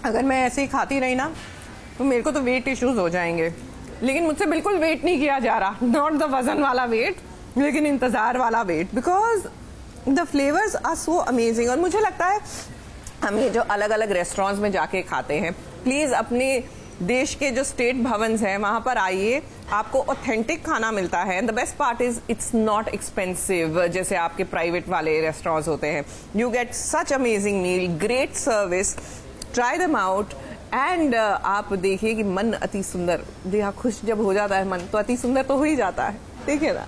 अगर मैं ऐसे ही खाती रही ना तो मेरे को तो वेट इश्यूज हो जाएंगे, लेकिन मुझसे बिल्कुल वेट नहीं किया जा रहा, नॉट द वजन वाला वेट, लेकिन इंतज़ार वाला wait, because the flavours are so amazing. और मुझे लगता है हम ये जो अलग अलग रेस्टोरेंट्स में जाके खाते हैं, प्लीज़ अपने देश के जो स्टेट भवन्स हैं वहाँ पर आइए, आपको ऑथेंटिक खाना मिलता है। The best part is it's not expensive जैसे आपके प्राइवेट वाले रेस्टोरेंट्स होते हैं। You get such amazing meal, great service, try them out and आप देखिए कि मन अति सुंदर, जी खुश जब हो जाता है मन तो अति सुंदर तो हो ही जाता है। देखिए ना।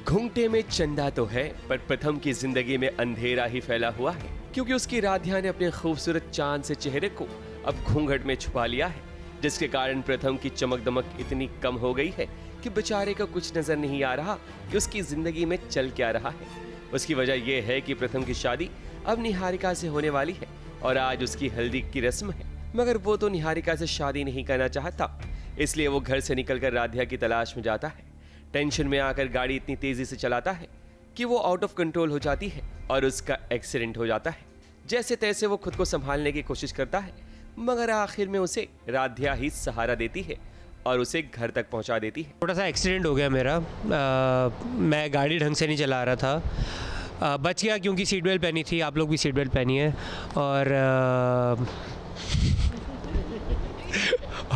घूंघटे में चंदा तो है, पर प्रथम की जिंदगी में अंधेरा ही फैला हुआ है, क्योंकि उसकी राधिया ने अपने खूबसूरत चांद से चेहरे को अब घूंघट में छुपा लिया है, जिसके कारण प्रथम की चमक दमक इतनी कम हो गई है कि बेचारे को कुछ नजर नहीं आ रहा कि उसकी जिंदगी में चल क्या रहा है। उसकी वजह यह है कि प्रथम की शादी अब निहारिका से होने वाली है और आज उसकी हल्दी की रस्म है, मगर वो तो निहारिका से शादी नहीं करना चाहता, इसलिए वो घर से निकलकर राधिया की तलाश में जाता है। टेंशन में आकर गाड़ी इतनी तेजी से चलाता है कि वो आउट ऑफ कंट्रोल हो जाती है और उसका एक्सीडेंट हो जाता है। जैसे तैसे वो खुद को संभालने की कोशिश करता है, मगर आखिर में उसे राधिया ही सहारा देती है और उसे घर तक पहुंचा देती है। थोड़ा सा एक्सीडेंट हो गया मेरा, मैं गाड़ी ढंग से नहीं चला रहा था, बच गया क्योंकि सीट बेल्ट पहनी थी। आप लोग भी सीट बेल्ट पहनी है।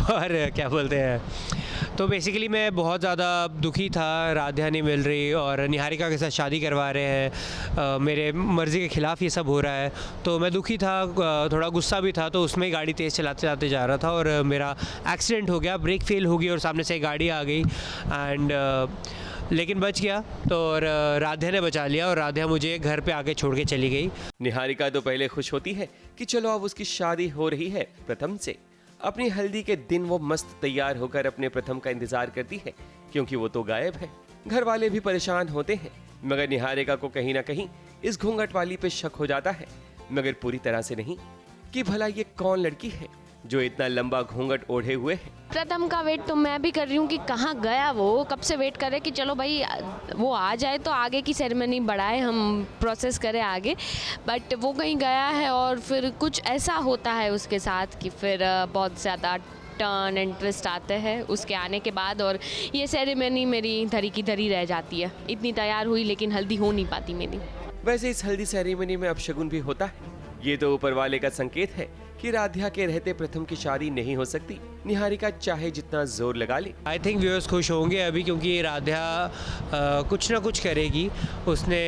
और क्या बोलते हैं, तो बेसिकली मैं बहुत ज़्यादा दुखी था, राधिया नहीं मिल रही और निहारिका के साथ शादी करवा रहे हैं, मेरे मर्ज़ी के ख़िलाफ़ ये सब हो रहा है, तो मैं दुखी था, थोड़ा गुस्सा भी था, तो उसमें गाड़ी तेज़ चलाते चलाते जा रहा था और मेरा एक्सीडेंट हो गया, ब्रेक फेल हो गई और सामने से गाड़ी आ गई एंड लेकिन बच गया। तो राधिया ने बचा लिया और राधिया मुझे घर पे आके छोड़ के चली गई। निहारिका तो पहले खुश होती है कि चलो अब उसकी शादी हो रही है प्रथम से। अपनी हल्दी के दिन वो मस्त तैयार होकर अपने प्रथम का इंतजार करती है, क्योंकि वो तो गायब है। घर वाले भी परेशान होते हैं, मगर निहारिका को कहीं ना कहीं इस घूंघट वाली पे शक हो जाता है, मगर पूरी तरह से नहीं, कि भला ये कौन लड़की है जो इतना लंबा घूंघट ओढ़े हुए है। प्रथम का वेट तो मैं भी कर रही हूँ कि कहाँ गया वो, कब से वेट करे कि चलो भाई वो आ जाए तो आगे की सेरेमनी बढ़ाए, हम प्रोसेस करें आगे, बट वो कहीं गया है और फिर कुछ ऐसा होता है उसके साथ कि फिर बहुत ज़्यादा टर्न एंड ट्विस्ट आते हैं उसके आने के बाद, और ये सेरेमनी मेरी धरी की धरी रह जाती है। इतनी तैयार हुई लेकिन हल्दी हो नहीं पाती मेरी। वैसे इस हल्दी सेरेमनी में अपशगुन भी होता है, ये तो ऊपर वाले का संकेत है कि राधिया के रहते प्रथम की शादी नहीं हो सकती, निहारिका चाहे जितना जोर लगा ले। आई थिंक व्यूअर्स खुश होंगे अभी, क्योंकि राधिया कुछ ना कुछ करेगी। उसने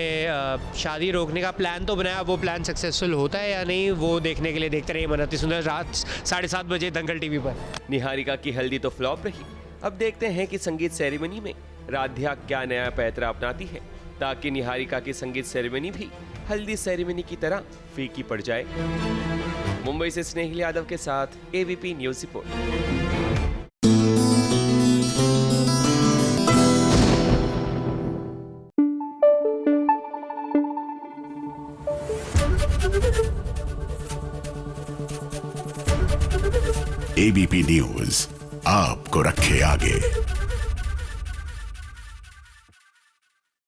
शादी रोकने का प्लान तो बनाया, वो प्लान सक्सेसफुल होता है या नहीं वो देखने के लिए देखते रहिए मन अति सुंदर रात 7:30 बजे दंगल टीवी पर। निहारिका की हल्दी तो फ्लॉप रही, अब देखते हैं कि संगीत सेरेमनी में राधिया क्या नया पैतरा अपनाती है, ताकि निहारिका की संगीत सेरेमनी भी हल्दी सेरेमनी की तरह फीकी पड़ जाए। मुंबई से स्नेहिल यादव के साथ ABP news report. ABP news आपको रखे आगे।